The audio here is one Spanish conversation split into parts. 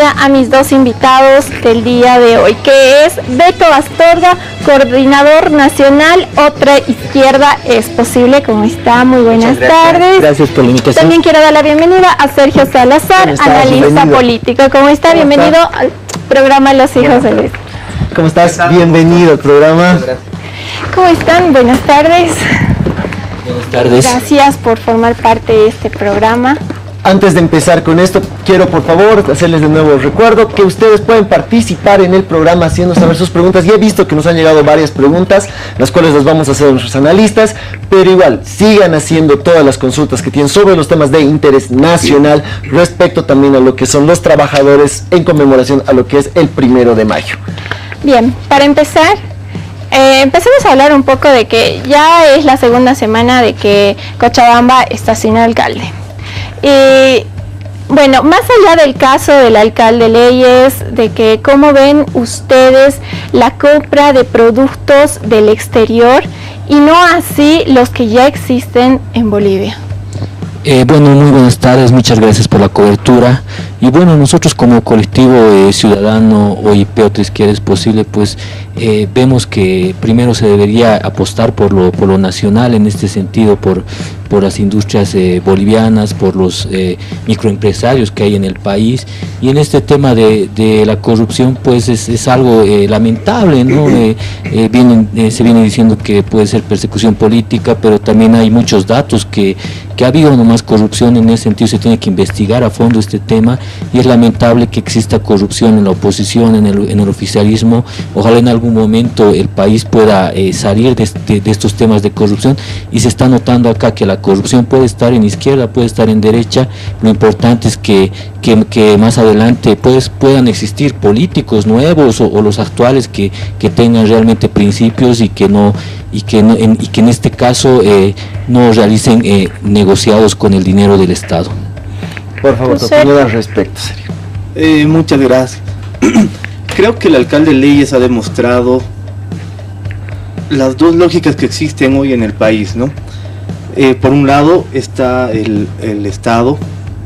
bienvenida a mis dos invitados del día de hoy, que es Beto Astorga, coordinador nacional Otra Izquierda es Posible. ¿Cómo está? Muy buenas tardes. Gracias por la invitación. También quiero dar la bienvenida a Sergio Salazar, analista político. ¿Cómo está? Bienvenido al programa Los Hijos del Este. ¿Cómo estás? Bienvenido al programa. ¿Cómo están? Buenas tardes. Buenas tardes. Gracias por formar parte de este programa. Antes de empezar con esto, quiero por favor hacerles de nuevo recuerdo que ustedes pueden participar en el programa haciendo saber sus preguntas. Ya he visto que nos han llegado varias preguntas, las cuales las vamos a hacer a nuestros analistas, pero igual sigan haciendo todas las consultas que tienen sobre los temas de interés nacional, respecto también a lo que son los trabajadores en conmemoración a lo que es el 1 de mayo. Bien, para empezar, empecemos a hablar un poco de que ya es la segunda semana de que Cochabamba está sin alcalde. Bueno, más allá del caso del alcalde Leyes, de que cómo ven ustedes la compra de productos del exterior y no así los que ya existen en Bolivia. Bueno, muy buenas tardes, muchas gracias por la cobertura. Y bueno, nosotros como colectivo ciudadano OIP Otra Izquierda es Posible, pues vemos que primero se debería apostar por lo nacional, en este sentido, por las industrias bolivianas, por los microempresarios que hay en el país. Y en este tema de la corrupción, pues es algo lamentable, ¿no? Se viene diciendo que puede ser persecución política, pero también hay muchos datos que ha habido nomás corrupción. En ese sentido se tiene que investigar a fondo este tema, y es lamentable que exista corrupción en la oposición, en el oficialismo. Ojalá en algún momento el país pueda salir de estos temas de corrupción, y se está notando acá que la corrupción puede estar en izquierda, puede estar en derecha. Lo importante es que más adelante pues puedan existir políticos nuevos o los actuales que tengan realmente principios y que en este caso no realicen negociados con el dinero del Estado. Por favor, tu opinión al respecto, Sergio. Muchas gracias. Creo que el alcalde Leyes ha demostrado las dos lógicas que existen hoy en el país, ¿no? Por un lado está el Estado,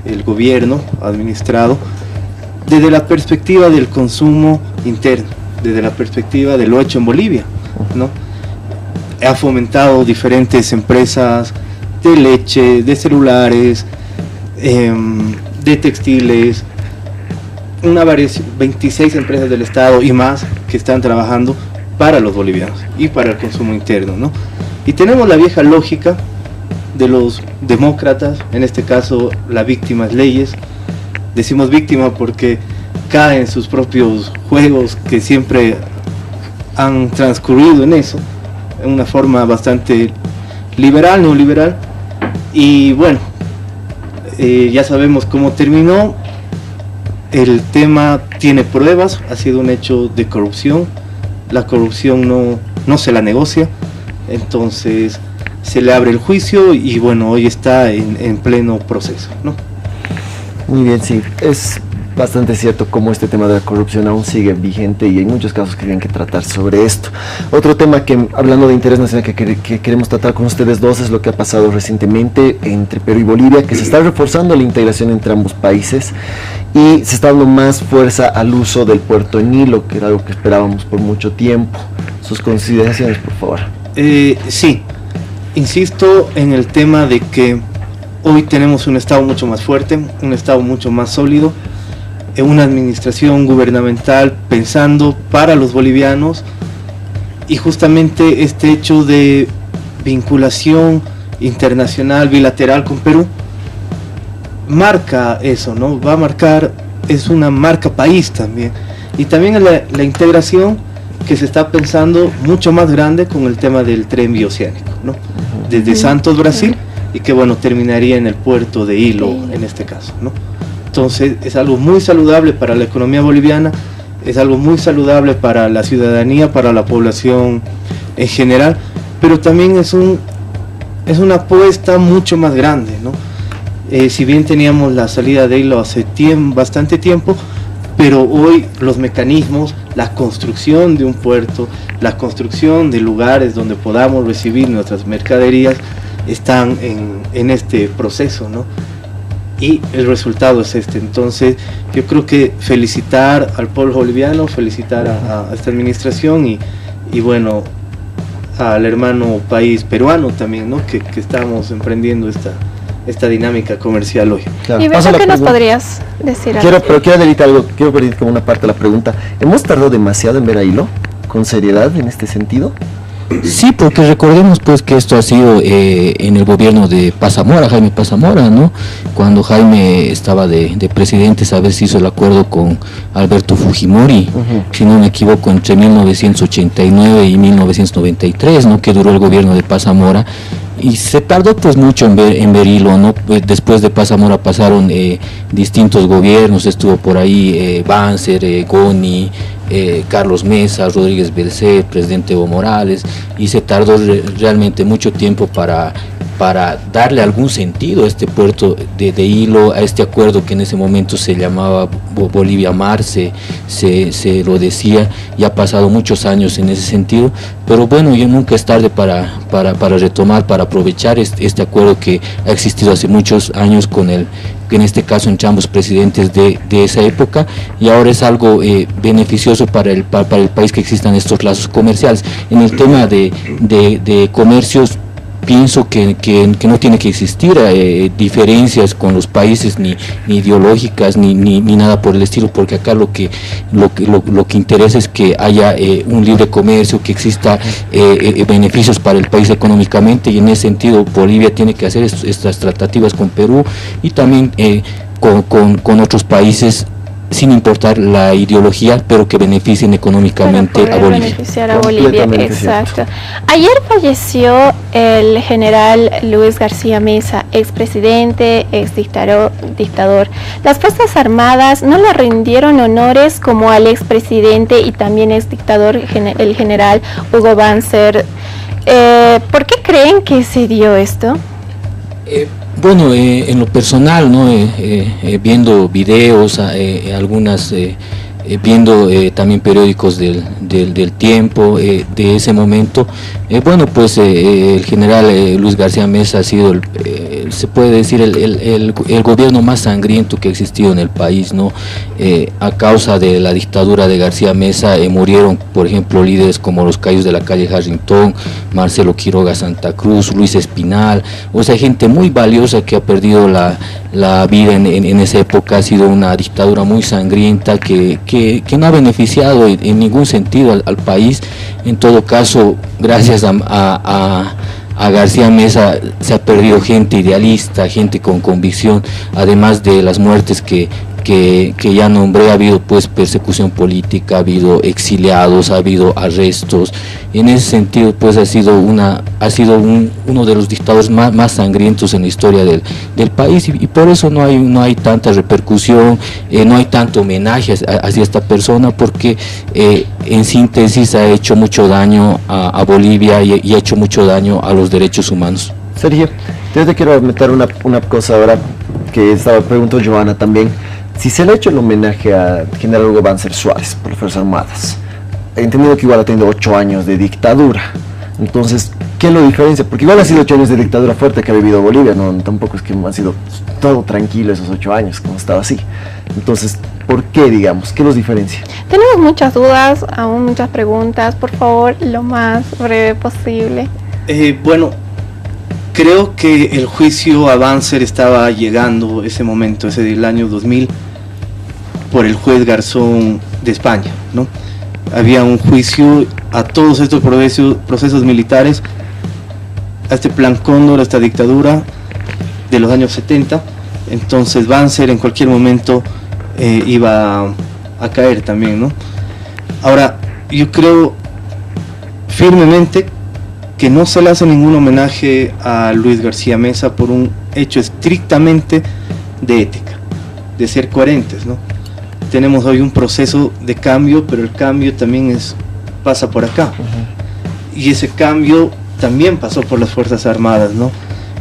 el gobierno administrado, desde la perspectiva del consumo interno, desde la perspectiva de lo hecho en Bolivia, ¿no? Ha fomentado diferentes empresas de leche, de celulares, de textiles, una variación, 26 empresas del Estado y más que están trabajando para los bolivianos y para el consumo interno, ¿no? Y tenemos la vieja lógica de los demócratas, en este caso la víctima es Leyes. Decimos víctima porque cae en sus propios juegos que siempre han transcurrido en eso, en una forma bastante liberal, neoliberal. Y bueno, ya sabemos cómo terminó. El tema tiene pruebas, ha sido un hecho de corrupción. La corrupción no se la negocia, entonces se le abre el juicio y bueno, hoy está en pleno proceso, ¿no? Muy bien, sí, es bastante cierto cómo este tema de la corrupción aún sigue vigente y hay muchos casos que tienen que tratar sobre esto. Otro tema que, hablando de interés nacional, que queremos tratar con ustedes dos es lo que ha pasado recientemente entre Perú y Bolivia, que se está reforzando la integración entre ambos países y se está dando más fuerza al uso del puerto en Hilo, que era algo que esperábamos por mucho tiempo. Sus consideraciones, por favor. Sí, insisto en el tema de que hoy tenemos un Estado mucho más fuerte, un Estado mucho más sólido, una administración gubernamental pensando para los bolivianos, y justamente este hecho de vinculación internacional bilateral con Perú marca eso, ¿no? Va a marcar, es una marca país también, y también la integración que se está pensando mucho más grande con el tema del tren bioceánico, ¿no? Desde Santos, Brasil, y que bueno, terminaría en el puerto de Hilo en este caso, ¿no? Entonces es algo muy saludable para la economía boliviana, es algo muy saludable para la ciudadanía, para la población en general, pero también es una apuesta mucho más grande, ¿no? Si bien teníamos la salida de Hilo hace bastante tiempo, pero hoy los mecanismos, la construcción de un puerto, la construcción de lugares donde podamos recibir nuestras mercaderías están en este proceso, ¿no? y el resultado es este. Entonces yo creo que felicitar al pueblo boliviano, felicitar a esta administración y bueno, al hermano país peruano también, ¿no? que estamos emprendiendo esta dinámica comercial hoy. Claro. Y Beto, ¿qué nos podrías decir? Quiero adelantar algo, quiero pedir como una parte de la pregunta. ¿Hemos tardado demasiado en ver a Hilo con seriedad en este sentido? Sí, porque recordemos pues que esto ha sido en el gobierno de Zamora, Jaime Zamora, ¿no? Cuando Jaime estaba de presidente, sabes, se hizo el acuerdo con Alberto Fujimori, si no me equivoco, entre 1989 y 1993, ¿no? Que duró el gobierno de Zamora. Y se tardó pues mucho en ver Hilo, ¿no? Pues después de Zamora pasaron distintos gobiernos, estuvo por ahí Banzer, Goni, Carlos Mesa, Rodríguez Belcé, presidente Evo Morales, y se tardó realmente mucho tiempo para darle algún sentido a este puerto de Hilo, a este acuerdo que en ese momento se llamaba Bolivia Mar, se lo decía, y ha pasado muchos años en ese sentido, pero bueno, ya nunca es tarde para retomar, para aprovechar este acuerdo que ha existido hace muchos años en este caso entre ambos presidentes de esa época, y ahora es algo beneficioso para el país que existan estos lazos comerciales. En el tema de comercios, pienso que no tiene que existir diferencias con los países ni ideológicas ni nada por el estilo, porque acá lo que interesa es que haya un libre comercio, que exista beneficios para el país económicamente, y en ese sentido Bolivia tiene que hacer estas tratativas con Perú y también con otros países, sin importar la ideología, pero que beneficien económicamente a Bolivia. Beneficiar a Bolivia, exacto. Ayer falleció el general Luis García Mesa, expresidente, dictador. Las Fuerzas Armadas no le rindieron honores como al expresidente y también exdictador, el general Hugo Banzer. ¿Por qué creen que se dio esto? Bueno, en lo personal, ¿no? Viendo videos, viendo también periódicos del tiempo, de ese momento, bueno, pues el general Luis García Mesa ha sido, se puede decir, el gobierno más sangriento que ha existido en el país, ¿no? A causa de la dictadura de García Mesa murieron, por ejemplo, líderes como los Cayos de la calle Harrington, Marcelo Quiroga Santa Cruz, Luis Espinal, o sea, gente muy valiosa que ha perdido la vida en esa época. Ha sido una dictadura muy sangrienta que no ha beneficiado en ningún sentido al país. En todo caso, gracias a García Mesa se ha perdido gente idealista, gente con convicción, además de las muertes que ya nombré. Ha habido pues persecución política, ha habido exiliados, ha habido arrestos. En ese sentido pues ha sido uno de los dictadores más sangrientos en la historia del país, y por eso no hay tanta repercusión, no hay tanto homenaje hacia esta persona, porque en síntesis ha hecho mucho daño a Bolivia y ha hecho mucho daño a los derechos humanos. Sergio, yo te quiero meter una cosa ahora que preguntó Joana también. Si se le ha hecho el homenaje a general Hugo Banzer Suárez por las Fuerzas Armadas, he entendido que igual ha tenido 8 años de dictadura. Entonces, ¿qué lo diferencia? Porque igual ha sido 8 años de dictadura fuerte que ha vivido Bolivia, no, tampoco es que ha sido todo tranquilo esos 8 años, como estaba así. Entonces, ¿por qué, digamos? ¿Qué los diferencia? Tenemos muchas dudas, aún muchas preguntas. Por favor, lo más breve posible. Bueno, creo que el juicio a Banzer estaba llegando ese momento, ese del año 2000, por el juez Garzón de España, ¿no? Había un juicio a todos estos procesos militares, a este plan Cóndor, a esta dictadura de los años 70. Entonces Banzer en cualquier momento iba a caer también, ¿no? Ahora, yo creo firmemente que no se le hace ningún homenaje a Luis García Mesa por un hecho estrictamente de ética, de ser coherentes, ¿no? Tenemos hoy un proceso de cambio, pero el cambio también pasa por acá. Y ese cambio también pasó por las Fuerzas Armadas, ¿no?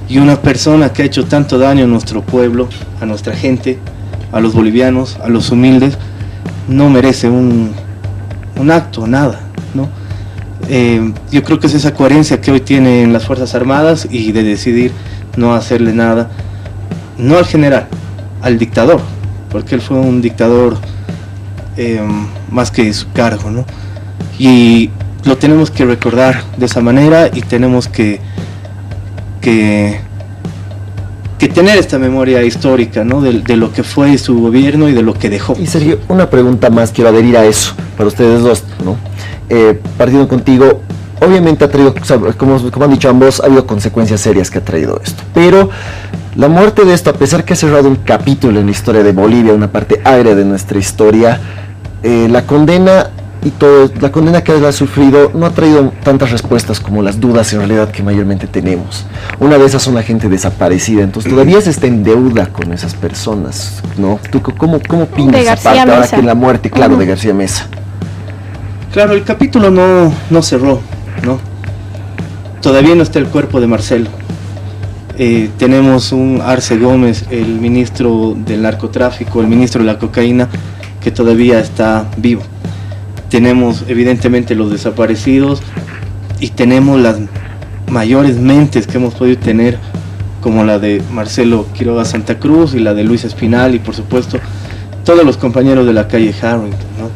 Y una persona que ha hecho tanto daño a nuestro pueblo, a nuestra gente, a los bolivianos, a los humildes, no merece un acto, nada, ¿no? Yo creo que es esa coherencia que hoy tienen las Fuerzas Armadas y de decidir no hacerle nada, no al general, al dictador, porque él fue un dictador más que su cargo, ¿no? Y lo tenemos que recordar de esa manera y tenemos que tener esta memoria histórica, ¿no? De lo que fue su gobierno y de lo que dejó. Y Sergio, una pregunta más, quiero adherir a eso, para ustedes dos, ¿no? Partiendo contigo, obviamente ha traído, como han dicho ambos, ha habido consecuencias serias que ha traído esto, pero la muerte de esto, a pesar que ha cerrado un capítulo en la historia de Bolivia, una parte agria de nuestra historia, la condena y todo, la condena que él ha sufrido no ha traído tantas respuestas como las dudas en realidad que mayormente tenemos. Una de esas son la gente desaparecida, entonces todavía se está en deuda con esas personas, ¿no? ¿Tú cómo opinas esa parte ahora que la muerte, claro, de García Meza? Claro, el capítulo no cerró, ¿no? Todavía no está el cuerpo de Marcelo. Tenemos un Arce Gómez, el ministro del narcotráfico, el ministro de la cocaína, que todavía está vivo. Tenemos evidentemente los desaparecidos y tenemos las mayores mentes que hemos podido tener, como la de Marcelo Quiroga Santa Cruz y la de Luis Espinal y por supuesto todos los compañeros de la calle Harrington, ¿no?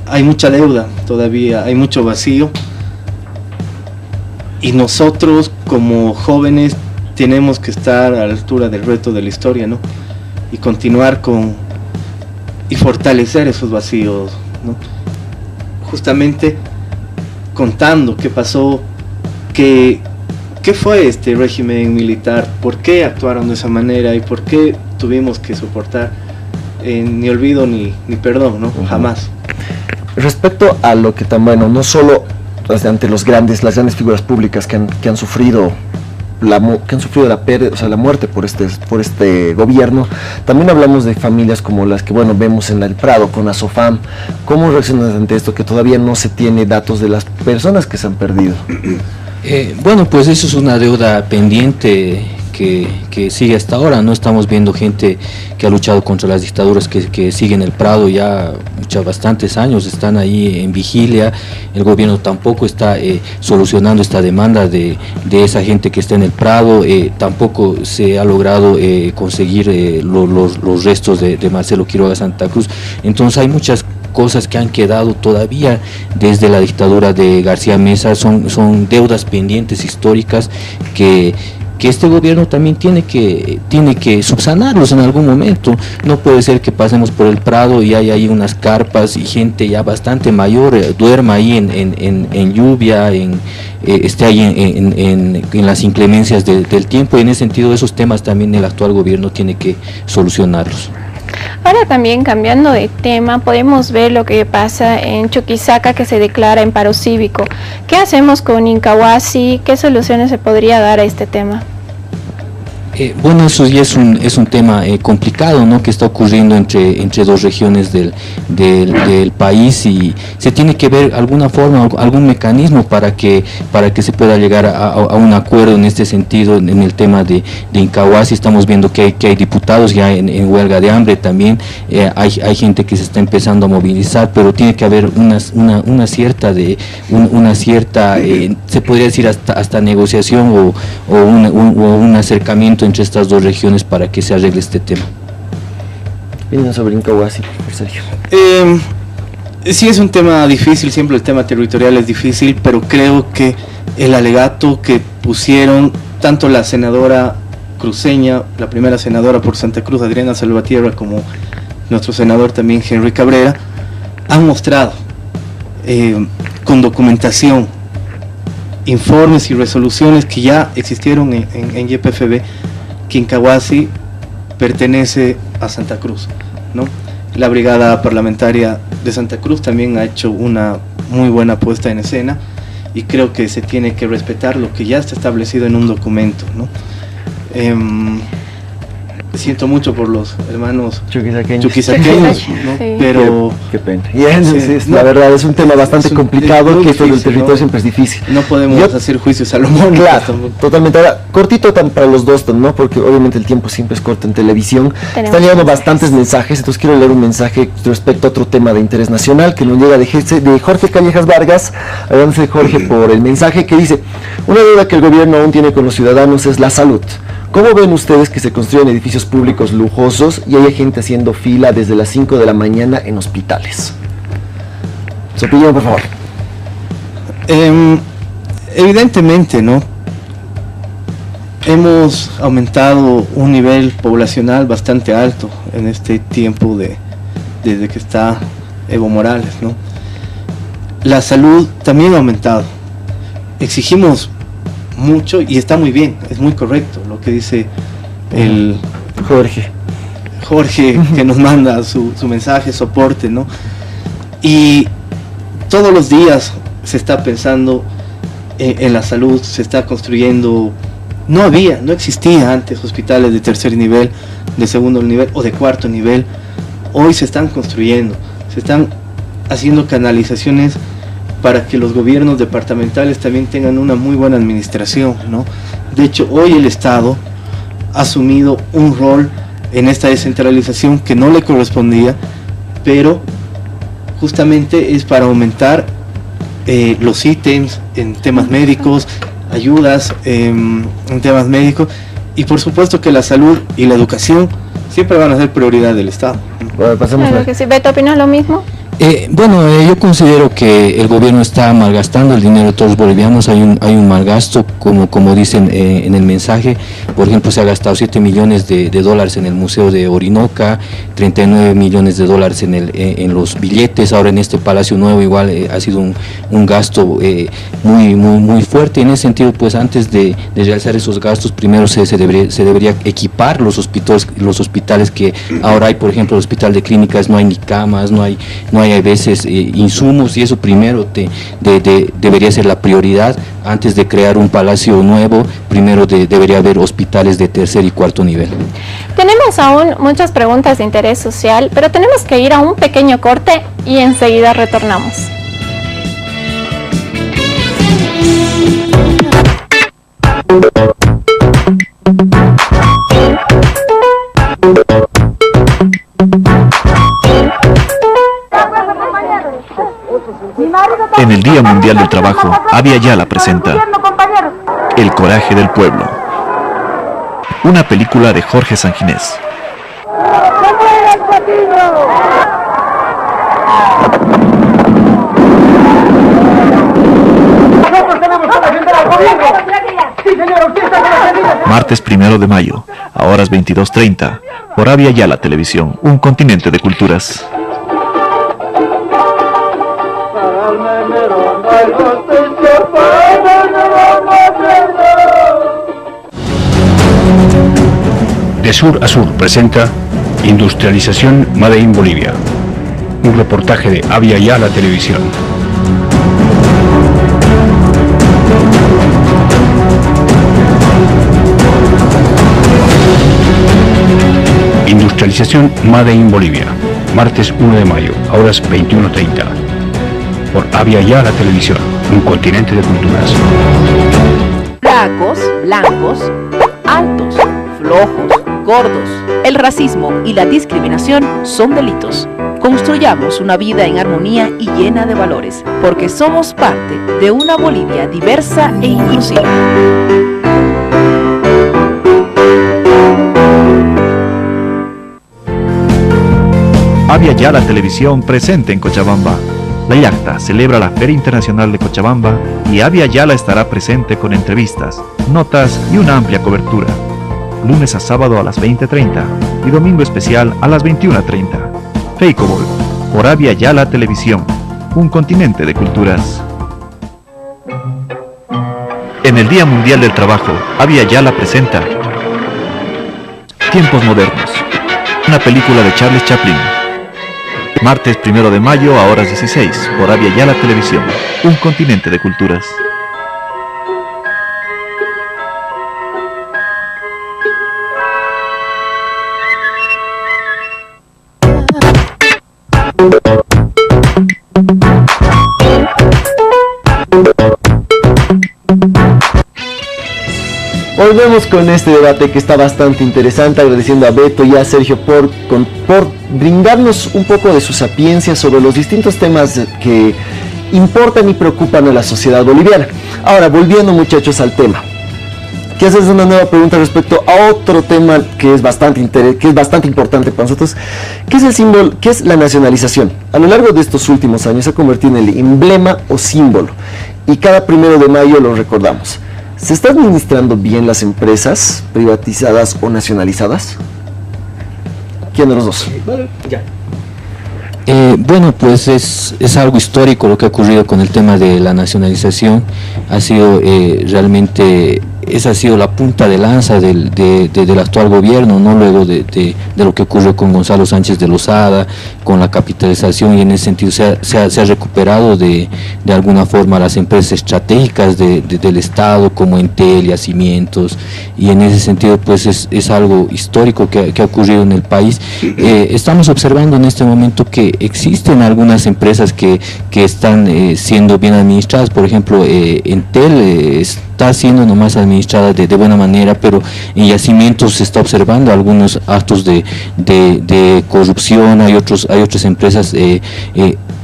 Hay mucha deuda todavía, hay mucho vacío y nosotros como jóvenes tenemos que estar a la altura del reto de la historia, ¿no? Y continuar y fortalecer esos vacíos, ¿no? Justamente contando qué pasó, qué fue este régimen militar, por qué actuaron de esa manera y por qué tuvimos que soportar ni olvido ni perdón, ¿no? Jamás. Respecto a lo que tan bueno, no solo ante las grandes figuras públicas que han sufrido la muerte por este gobierno, también hablamos de familias como las que vemos en el Prado con Asofam. ¿Cómo reaccionas ante esto, que todavía no se tiene datos de las personas que se han perdido? Bueno, pues eso es una deuda pendiente que sigue hasta ahora. No estamos viendo gente que ha luchado contra las dictaduras que siguen el Prado ya bastantes años, están ahí en vigilia. El gobierno tampoco está solucionando esta demanda de esa gente que está en el Prado. Tampoco se ha logrado conseguir los restos de Marcelo Quiroga Santa Cruz. Entonces hay muchas cosas que han quedado todavía desde la dictadura de García Meza, son deudas pendientes históricas que este gobierno también tiene que subsanarlos en algún momento. No puede ser que pasemos por el Prado y hay ahí unas carpas y gente ya bastante mayor duerma ahí en lluvia, esté ahí en las inclemencias del tiempo, y en ese sentido esos temas también el actual gobierno tiene que solucionarlos. Ahora también, cambiando de tema, podemos ver lo que pasa en Chuquisaca, que se declara en paro cívico. ¿Qué hacemos con Incahuasi? ¿Qué soluciones se podría dar a este tema? Bueno, eso ya es un tema complicado, ¿no?, que está ocurriendo entre dos regiones del país, y se tiene que ver alguna forma, algún mecanismo para que se pueda llegar a un acuerdo en este sentido. En el tema de Incahuasi estamos viendo que hay diputados ya en huelga de hambre también. Hay gente que se está empezando a movilizar, pero tiene que haber una cierta se podría decir hasta negociación o un acercamiento entre estas dos regiones para que se arregle este tema. Vienen sobre Incahuasi, por Sergio. Sí, es un tema difícil, siempre el tema territorial es difícil, pero creo que el alegato que pusieron tanto la senadora cruceña, la primera senadora por Santa Cruz, Adriana Salvatierra, como nuestro senador también, Henry Cabrera, han mostrado con documentación, informes y resoluciones que ya existieron en YPFB, que Incahuasi pertenece a Santa Cruz, ¿no? La brigada parlamentaria de Santa Cruz también ha hecho una muy buena puesta en escena, y creo que se tiene que respetar lo que ya está establecido en un documento, ¿no? Siento mucho por los hermanos chuquisaqueños, ¿no? Sí. Pero qué pena. La verdad es un tema bastante complicado, que esto del territorio, ¿no?, siempre es difícil. No podemos hacer juicios salomónicos. Claro, totalmente. Ahora, cortito para los dos, ¿no?, porque obviamente el tiempo siempre es corto en televisión. Están llegando bastantes mensajes, entonces quiero leer un mensaje respecto a otro tema de interés nacional que nos llega de Jorge Callejas Vargas. Agradece Jorge por el mensaje, que dice: una deuda que el gobierno aún tiene con los ciudadanos es la salud. ¿Cómo ven ustedes que se construyen edificios públicos lujosos y hay gente haciendo fila desde las 5 de la mañana en hospitales? Su opinión, por favor. Evidentemente, ¿no? Hemos aumentado un nivel poblacional bastante alto en este tiempo desde que está Evo Morales, ¿no? La salud también ha aumentado. Exigimos mucho y está muy bien, es muy correcto lo que dice el Jorge que nos manda su mensaje, soporte, ¿no? Y todos los días se está pensando en la salud, se está construyendo. No existía antes hospitales de tercer nivel, de segundo nivel o de cuarto nivel. Hoy se están construyendo, se están haciendo canalizaciones para que los gobiernos departamentales también tengan una muy buena administración, ¿no? De hecho, hoy el Estado ha asumido un rol en esta descentralización que no le correspondía, pero justamente es para aumentar los ítems en temas médicos, ayudas en temas médicos, y por supuesto que la salud y la educación siempre van a ser prioridad del Estado. Bueno, pasemos claro que sí. ¿Beto, opinas lo mismo? Yo considero que el gobierno está malgastando el dinero de todos los bolivianos. Hay un malgasto, como dicen en el mensaje. Por ejemplo, se ha gastado 7 millones de dólares en el Museo de Orinoca, 39 millones de dólares en los billetes. Ahora en este Palacio Nuevo igual ha sido un gasto muy fuerte. En ese sentido, pues antes de realizar esos gastos, primero se debería equipar los hospitales que ahora hay. Por ejemplo, el Hospital de Clínicas no hay ni camas, no hay a veces insumos, y eso primero debería ser la prioridad. Antes de crear un palacio nuevo, primero debería haber hospitales de tercer y cuarto nivel. Tenemos aún muchas preguntas de interés social, pero tenemos que ir a un pequeño corte y enseguida retornamos. En el Día Mundial del Trabajo, Abya Yala presenta El Coraje del Pueblo, una película de Jorge Sanginés. Martes 1 de mayo, a horas 22:30, por Abya Yala Televisión, un continente de culturas. De Sur a Sur presenta Industrialización Made in Bolivia, un reportaje de Abya Yala Televisión. Industrialización Made in Bolivia, martes 1 de mayo, a horas 21:30, por Abya Yala Televisión, un continente de culturas. Flacos, blancos, altos, flojos, gordos. El racismo y la discriminación son delitos. Construyamos una vida en armonía y llena de valores, porque somos parte de una Bolivia diversa e inclusiva. Abya Yala Televisión presente en Cochabamba. La Yacta celebra la Feria Internacional de Cochabamba y Abya Yala estará presente con entrevistas, notas y una amplia cobertura. Lunes a sábado a las 20:30 y domingo especial a las 21:30. Feicobol, por Abya Yala Televisión, un continente de culturas. En el Día Mundial del Trabajo, Abya Yala presenta Tiempos Modernos, una película de Charles Chaplin. Martes 1 de mayo a horas 16, por Abya Yala Televisión, un continente de culturas. Volvemos con este debate que está bastante interesante, agradeciendo a Beto y a Sergio por brindarnos un poco de su sapiencia sobre los distintos temas que importan y preocupan a la sociedad boliviana. Ahora, volviendo muchachos al tema. quiero hacerles una nueva pregunta respecto a otro tema que es bastante importante para nosotros. ¿Qué es el símbolo? ¿Qué es la nacionalización? A lo largo de estos últimos años se ha convertido en el emblema o símbolo, y cada 1 de mayo lo recordamos. ¿Se está administrando bien las empresas privatizadas o nacionalizadas? ¿Quién de los dos? Bueno, pues es algo histórico lo que ha ocurrido con el tema de la nacionalización. Ha sido realmente, esa ha sido la punta de lanza del actual gobierno, ¿no? Luego de lo que ocurrió con Gonzalo Sánchez de Lozada, con la capitalización, y en ese sentido se ha recuperado de alguna forma las empresas estratégicas del Estado, como Entel, Yacimientos, y en ese sentido pues es algo histórico que ha ocurrido en el país. Estamos observando en este momento que existen algunas empresas que están siendo bien administradas. Por ejemplo, Entel está siendo nomás administrada de buena manera, pero en Yacimientos se está observando algunos actos de corrupción. Hay otras empresas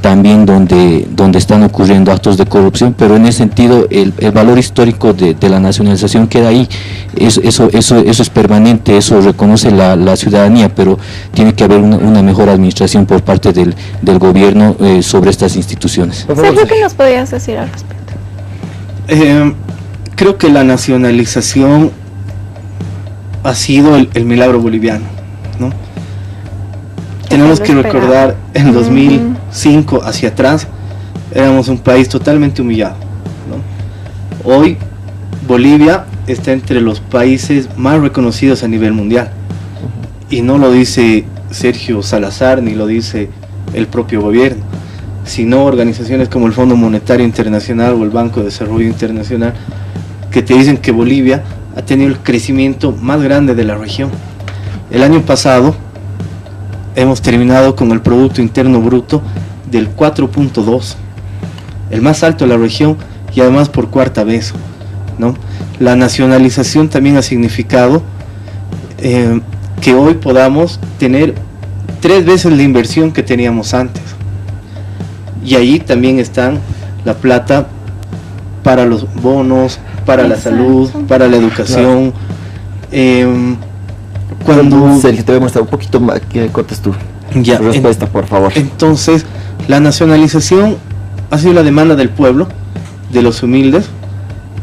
también donde están ocurriendo actos de corrupción, pero en ese sentido el valor histórico de la nacionalización queda ahí. Eso es permanente, eso reconoce la ciudadanía, pero tiene que haber una mejor administración por parte del gobierno sobre estas instituciones. Sergio, ¿qué nos podrías decir al respecto? Creo que la nacionalización ha sido el milagro boliviano, ¿no? Tenemos que recordar, en 2005 hacia atrás, éramos un país totalmente humillado, ¿no? Hoy Bolivia está entre los países más reconocidos a nivel mundial, y no lo dice Sergio Salazar ni lo dice el propio gobierno, sino organizaciones como el Fondo Monetario Internacional o el Banco de Desarrollo Internacional, que te dicen que Bolivia ha tenido el crecimiento más grande de la región. El año pasado hemos terminado con el Producto Interno Bruto del 4.2, el más alto de la región, y además por 4ª vez, ¿no? La nacionalización también ha significado que hoy podamos tener 3 veces la inversión que teníamos antes, y ahí también están la plata para los bonos, para la salud, para la educación. Cuando Sergio, te voy a mostrar un poquito más, que cortes tu respuesta, por favor. Entonces, la nacionalización ha sido la demanda del pueblo, de los humildes,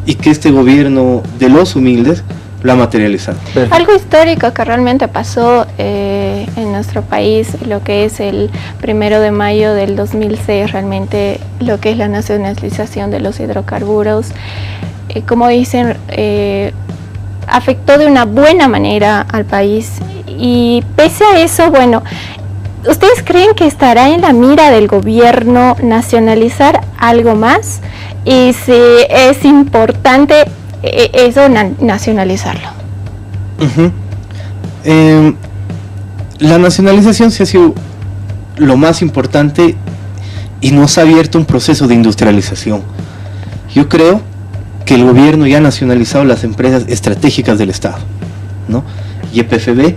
y que este gobierno de los humildes lo ha materializado. Algo histórico que realmente pasó en nuestro país, lo que es el 1 de mayo del 2006, realmente lo que es la nacionalización de los hidrocarburos, como dicen, afectó de una buena manera al país, y pese a eso, bueno, ¿ustedes creen que estará en la mira del gobierno nacionalizar algo más? Y si es importante eso, nacionalizarlo. La nacionalización sí ha sido lo más importante y nos ha abierto un proceso de industrialización. Yo creo que el gobierno ya ha nacionalizado las empresas estratégicas del Estado, ¿no? YPFB,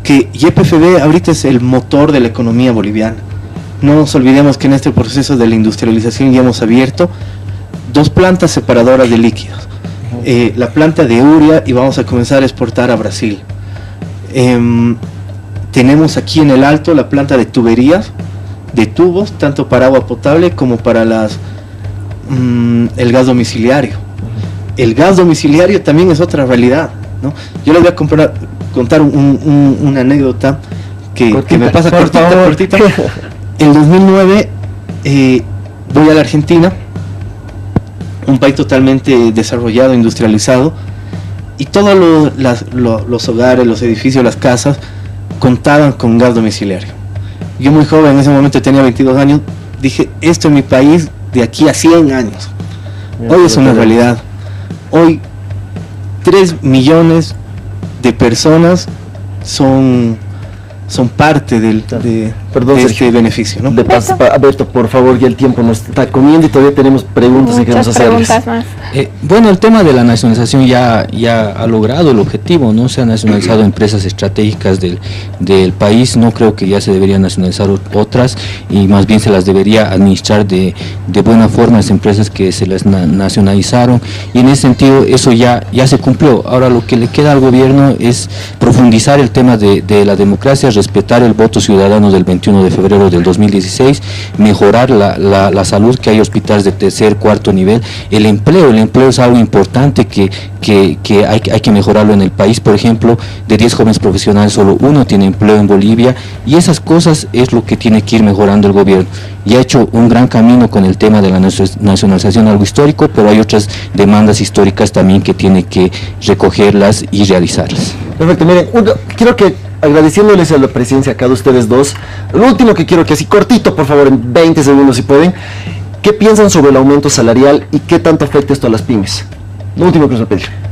que YPFB ahorita es el motor de la economía boliviana. No nos olvidemos que en este proceso de la industrialización ya hemos abierto 2 plantas separadoras de líquidos. La planta de Uria, y vamos a comenzar a exportar a Brasil. Tenemos aquí en el Alto la planta de tuberías, de tubos, tanto para agua potable como para el gas domiciliario. El gas domiciliario también es otra realidad, ¿no? Yo les voy a contar una anécdota que me pasa cortita. En 2009 voy a la Argentina, un país totalmente desarrollado, industrializado, y todos los hogares, los edificios, las casas contaban con gas domiciliario. Yo, muy joven, en ese momento tenía 22 años, dije, esto en mi país de aquí a 100 años. Hoy es una realidad. Hoy 3 millones de personas son son parte de Perdón, este Sergio, beneficio, ¿no? De paso, Alberto, por favor, ya el tiempo nos está comiendo y todavía tenemos preguntas que queremos hacerles. Más. Bueno, el tema de la nacionalización ya ha logrado el objetivo, ¿no? Se han nacionalizado empresas estratégicas del país, no creo que ya se deberían nacionalizar otras y más bien se las debería administrar de buena forma las empresas que se las nacionalizaron, y en ese sentido eso ya se cumplió. Ahora lo que le queda al gobierno es profundizar el tema de la democracia, respetar el voto ciudadano del 21 de febrero del 2016, mejorar la salud, que hay hospitales de tercer, cuarto nivel, el empleo es algo importante que hay que mejorarlo en el país. Por ejemplo, de 10 jóvenes profesionales solo uno tiene empleo en Bolivia, y esas cosas es lo que tiene que ir mejorando el gobierno. Ya ha hecho un gran camino con el tema de la nacionalización, algo histórico, pero hay otras demandas históricas también que tiene que recogerlas y realizarlas. Perfecto, miren, quiero que, agradeciéndoles a la presencia a cada ustedes dos, lo último que quiero que así cortito, por favor, en 20 segundos si pueden, ¿qué piensan sobre el aumento salarial y qué tanto afecta esto a las pymes? Lo último que les voy a pedir.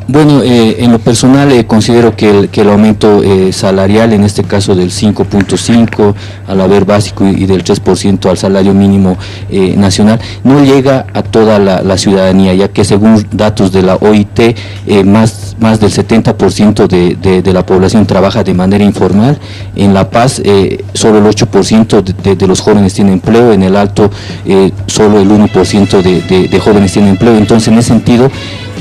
Bueno, en lo personal considero que el aumento salarial, en este caso del 5.5 al haber básico y del 3% al salario mínimo nacional, no llega a toda la ciudadanía, ya que según datos de la OIT, más del 70% de la población trabaja de manera informal. En La Paz solo el 8% de los jóvenes tienen empleo, en el Alto solo el 1% de jóvenes tienen empleo. Entonces, en ese sentido,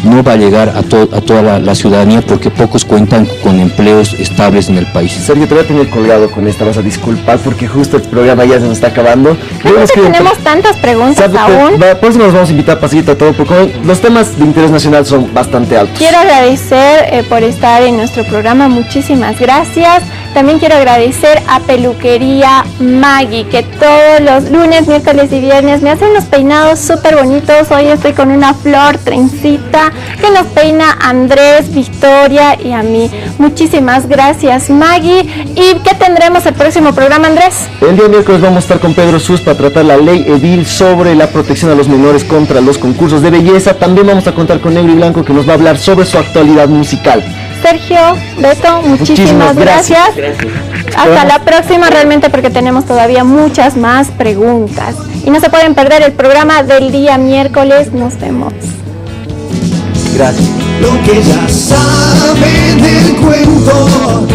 no va a llegar a toda la ciudadanía, porque pocos cuentan con empleos estables en el país. Sergio, te voy a tener colgado con esta, vas a disculpar porque justo el programa ya se nos está acabando. Creo que tenemos tantas preguntas aún. Por eso nos vamos a invitar pasito a todo, porque los temas de interés nacional son bastante altos. Quiero agradecer por estar en nuestro programa, muchísimas gracias. También quiero agradecer a Peluquería Maggie, que todos los lunes, miércoles y viernes me hacen los peinados súper bonitos. Hoy estoy con una flor, trencita, que nos peina Andrés, Victoria y a mí. Muchísimas gracias, Maggie. ¿Y qué tendremos el próximo programa, Andrés? El día miércoles vamos a estar con Pedro Sus para tratar la ley edil sobre la protección a los menores contra los concursos de belleza. También vamos a contar con Negro y Blanco, que nos va a hablar sobre su actualidad musical. Sergio, Beto, muchísimas gracias. Hasta la próxima, realmente, porque tenemos todavía muchas más preguntas. Y no se pueden perder el programa del día miércoles. Nos vemos. Gracias. Lo que ya saben del cuento.